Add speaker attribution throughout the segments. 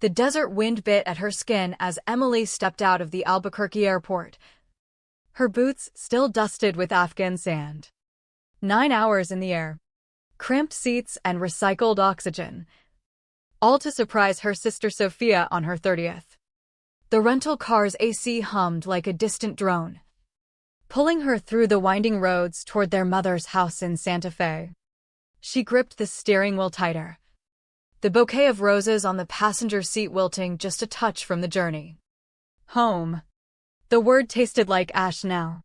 Speaker 1: The desert wind bit at her skin as Emily stepped out of the Albuquerque airport, her boots still dusted with Afghan sand. 9 hours in the air, cramped seats and recycled oxygen, all to surprise her sister Sophia on her 30th. The rental car's AC hummed like a distant drone, pulling her through the winding roads toward their mother's house in Santa Fe. She gripped the steering wheel tighter, the bouquet of roses on the passenger seat wilting just a touch from the journey. Home. The word tasted like ash now,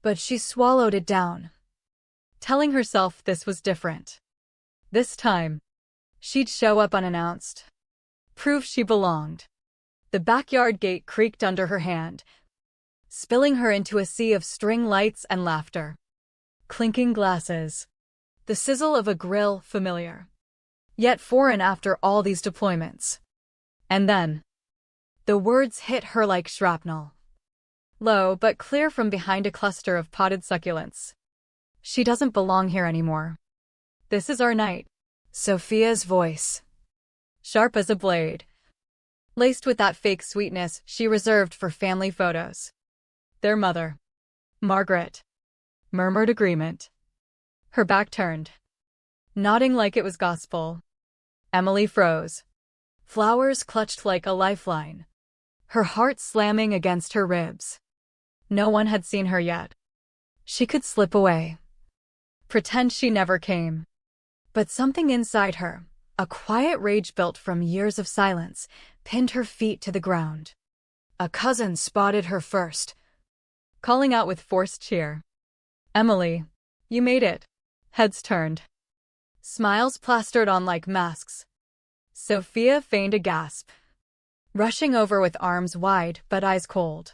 Speaker 1: but she swallowed it down, telling herself this was different. This time, she'd show up unannounced, prove she belonged. The backyard gate creaked under her hand, spilling her into a sea of string lights and laughter. Clinking glasses. The sizzle of a grill familiar, yet foreign after all these deployments. And then, the words hit her like shrapnel. Low but clear from behind a cluster of potted succulents. She doesn't belong here anymore. This is our night. Sophia's voice, sharp as a blade, laced with that fake sweetness she reserved for family photos. Their mother, Margaret, murmured agreement, her back turned, nodding like it was gospel. Emily froze. Flowers clutched like a lifeline, her heart slamming against her ribs. No one had seen her yet. She could slip away, pretend she never came. But something inside her, a quiet rage built from years of silence, pinned her feet to the ground. A cousin spotted her first, calling out with forced cheer. "Emily, you made it." Heads turned, smiles plastered on like masks. Sophia feigned a gasp, rushing over with arms wide but eyes cold.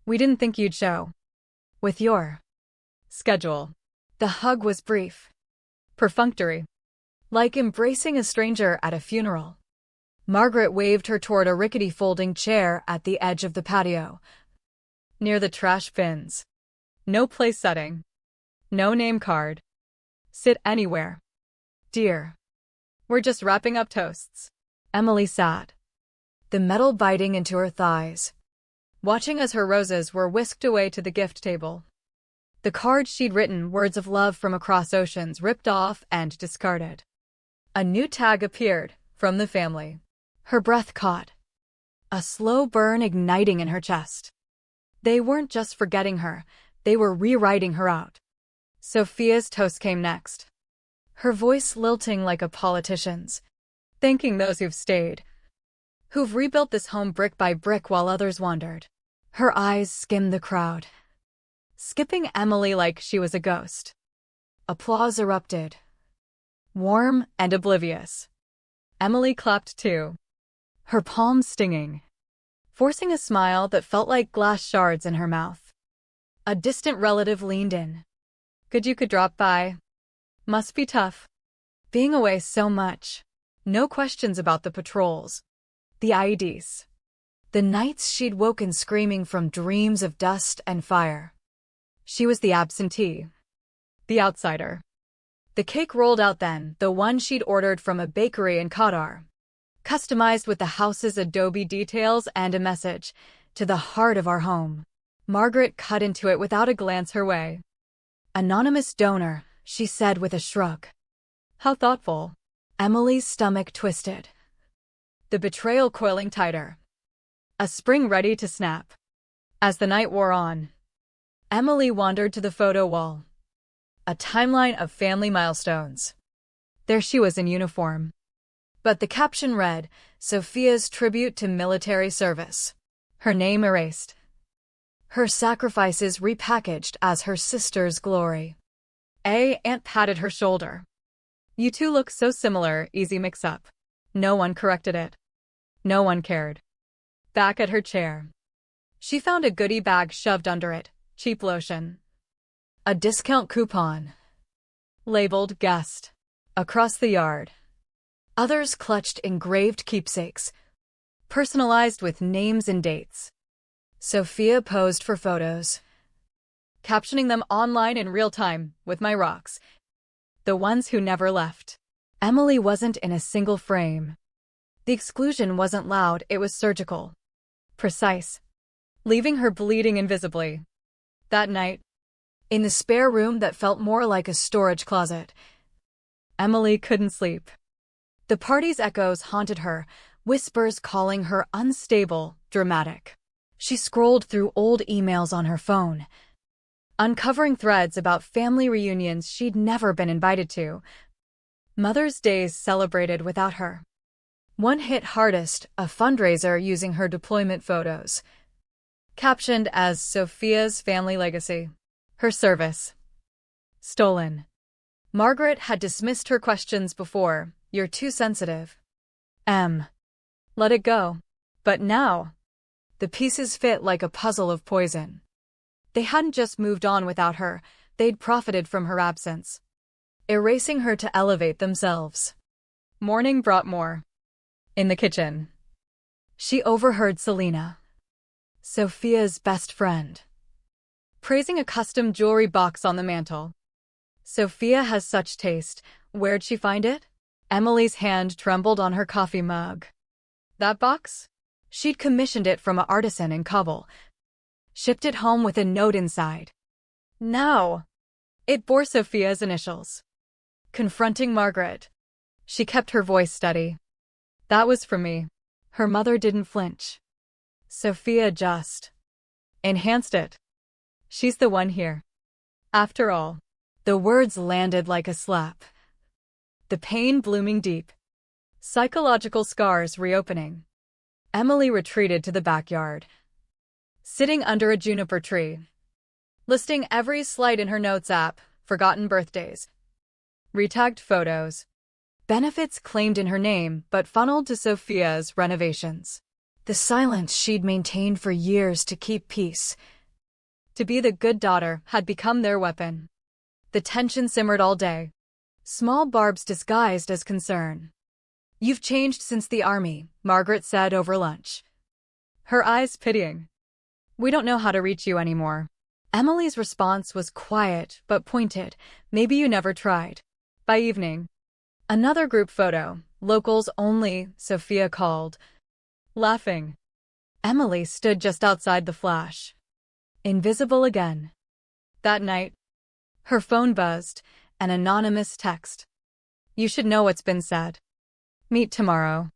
Speaker 1: "We didn't think you'd show. With your schedule." The hug was brief, perfunctory, like embracing a stranger at a funeral. Margaret waved her toward a rickety folding chair at the edge of the patio, near the trash bins. "No place setting. No name card. Sit anywhere. Dear. We're just wrapping up toasts." Emily sat, the metal biting into her thighs, watching as her roses were whisked away to the gift table. The card she'd written words of love from across oceans ripped off and discarded. A new tag appeared, from the family. Her breath caught, a slow burn igniting in her chest. They weren't just forgetting her, they were rewriting her out. Sophia's toast came next, her voice lilting like a politician's, thanking those who've stayed, who've rebuilt this home brick by brick while others wandered. Her eyes skimmed the crowd, skipping Emily like she was a ghost. Applause erupted, warm and oblivious. Emily clapped too, her palms stinging, forcing a smile that felt like glass shards in her mouth. A distant relative leaned in. "Good you could drop by. Must be tough. Being away so much. No questions about the patrols, the IEDs, the nights she'd woken screaming from dreams of dust and fire." She was the absentee, the outsider. The cake rolled out then, the one she'd ordered from a bakery in Qatar, customized with the house's adobe details and a message, "To the heart of our home." Margaret cut into it without a glance her way. "Anonymous donor," she said with a shrug. "How thoughtful." Emily's stomach twisted, the betrayal coiling tighter, a spring ready to snap. As the night wore on, Emily wandered to the photo wall, a timeline of family milestones. There she was in uniform, but the caption read, "Sophia's tribute to military service." Her name erased, her sacrifices repackaged as her sister's glory. Aunt patted her shoulder. "You two look so similar, easy mix-up." No one corrected it. No one cared. Back at her chair, she found a goodie bag shoved under it, cheap lotion, a discount coupon, labeled guest. Across the yard, others clutched engraved keepsakes, personalized with names and dates. Sophia posed for photos, captioning them online in real time with "My rocks," the ones who never left. Emily wasn't in a single frame. The exclusion wasn't loud, it was surgical. Precise. Leaving her bleeding invisibly. That night, in the spare room that felt more like a storage closet, Emily couldn't sleep. The party's echoes haunted her, whispers calling her unstable, dramatic. She scrolled through old emails on her phone, uncovering threads about family reunions she'd never been invited to. Mother's Days celebrated without her. One hit hardest, a fundraiser using her deployment photos, captioned as Sophia's family legacy. Her service. Stolen. Margaret had dismissed her questions before. You're too sensitive. Let it go. But now, the pieces fit like a puzzle of poison. They hadn't just moved on without her, they'd profited from her absence, erasing her to elevate themselves. Morning brought more. In the kitchen, she overheard Selena, Sophia's best friend, praising a custom jewelry box on the mantel. Sophia has such taste. Where'd she find it? Emily's hand trembled on her coffee mug. That box? She'd commissioned it from an artisan in Kabul. Shipped it home with a note inside. No. It bore Sophia's initials. Confronting Margaret, she kept her voice steady. That was for me. Her mother didn't flinch. Sophia just enhanced it. She's the one here. After all, the words landed like a slap. The pain blooming deep. Psychological scars reopening. Emily retreated to the backyard, sitting under a juniper tree, listing every slight in her notes app, forgotten birthdays, retagged photos, benefits claimed in her name but funneled to Sophia's renovations. The silence she'd maintained for years to keep peace, to be the good daughter, had become their weapon. The tension simmered all day, small barbs disguised as concern. You've changed since the army, Margaret said over lunch, her eyes pitying. We don't know how to reach you anymore. Emily's response was quiet but pointed. Maybe you never tried. By evening, another group photo, locals only, Sophia called, laughing. Emily stood just outside the flash, invisible again. That night, her phone buzzed, an anonymous text. You should know what's been said. Meet tomorrow.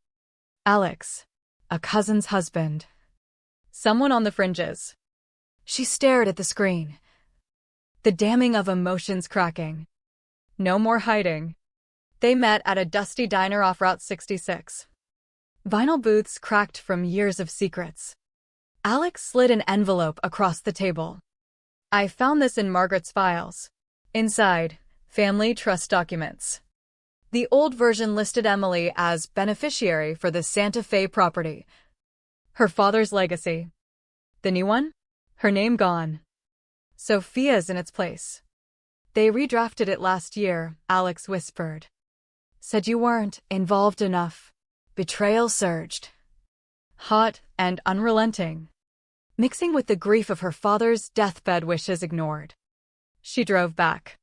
Speaker 1: Alex, a cousin's husband. Someone on the fringes. She stared at the screen, the damming of emotions cracking. No more hiding. They met at a dusty diner off Route 66. Vinyl booths cracked from years of secrets. Alex slid an envelope across the table. I found this in Margaret's files. Inside, family trust documents. The old version listed Emily as beneficiary for the Santa Fe property, her father's legacy. The new one? Her name gone. Sophia's in its place. They redrafted it last year, Alex whispered. Said you weren't involved enough. Betrayal surged. Hot and unrelenting. Mixing with the grief of her father's deathbed wishes ignored. She drove back,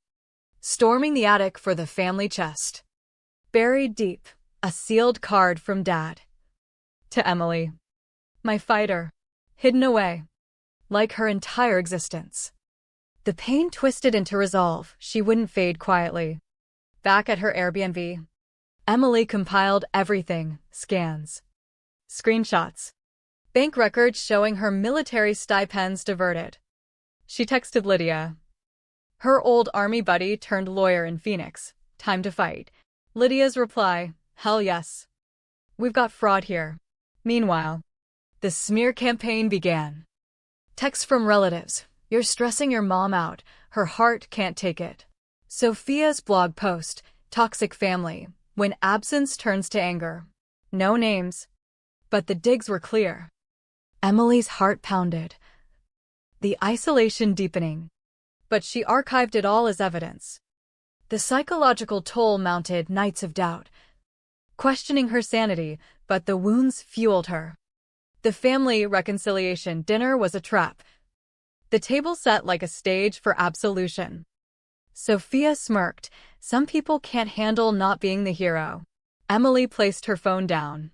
Speaker 1: storming the attic for the family chest. Buried deep, a sealed card from Dad. To Emily. My fighter. Hidden away. Like her entire existence. The pain twisted into resolve. She wouldn't fade quietly. Back at her Airbnb, Emily compiled everything, scans, screenshots, bank records showing her military stipends diverted. She texted Lydia, her old army buddy turned lawyer in Phoenix. Time to fight. Lydia's reply, hell yes. We've got fraud here. Meanwhile, the smear campaign began. Texts from relatives. You're stressing your mom out. Her heart can't take it. Sophia's blog post, Toxic Family, when absence turns to anger. No names. But the digs were clear. Emily's heart pounded. The isolation deepening. But she archived it all as evidence. The psychological toll mounted, nights of doubt. Questioning her sanity, but the wounds fueled her. The family reconciliation dinner was a trap. The table set like a stage for absolution. Sophia smirked. Some people can't handle not being the hero. Emily placed her phone down.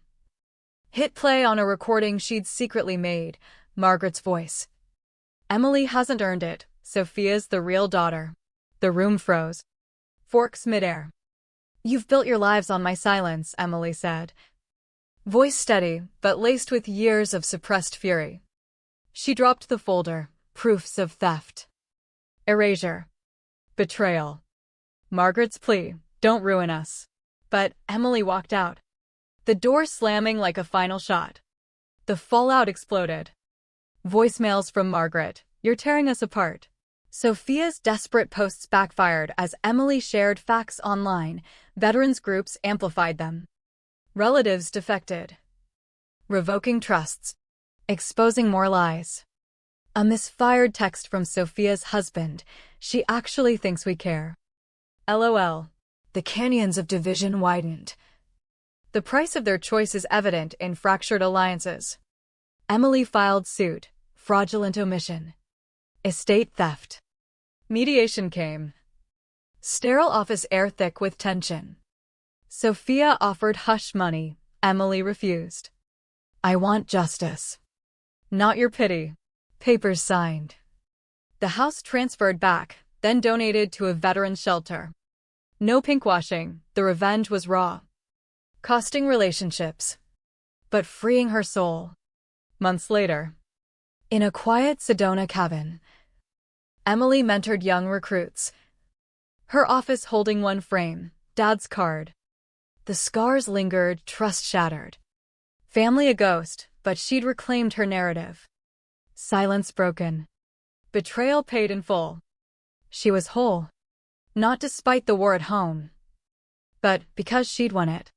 Speaker 1: Hit play on a recording she'd secretly made, Margaret's voice. Emily hasn't earned it. Sophia's the real daughter. The room froze. Forks midair. You've built your lives on my silence, Emily said. Voice steady, but laced with years of suppressed fury. She dropped the folder. Proofs of theft. Erasure. Betrayal. Margaret's plea, don't ruin us. But Emily walked out. The door slamming like a final shot. The fallout exploded. Voicemails from Margaret, you're tearing us apart. Sophia's desperate posts backfired as Emily shared facts online. Veterans groups amplified them. Relatives defected. Revoking trusts. Exposing more lies. A misfired text from Sophia's husband. She actually thinks we care. LOL. The canyons of division widened. The price of their choice is evident in fractured alliances. Emily filed suit. Fraudulent omission. Estate theft. Mediation came. Sterile office air thick with tension. Sophia offered hush money. Emily refused. I want justice. Not your pity. Papers signed. The house transferred back, then donated to a veteran shelter. No pinkwashing, the revenge was raw. Costing relationships. But freeing her soul. Months later. In a quiet Sedona cabin. Emily mentored young recruits. Her office holding one frame, Dad's card. The scars lingered, trust shattered. Family a ghost, but she'd reclaimed her narrative. Silence broken. Betrayal paid in full. She was whole. Not despite the war at home, but because she'd won it.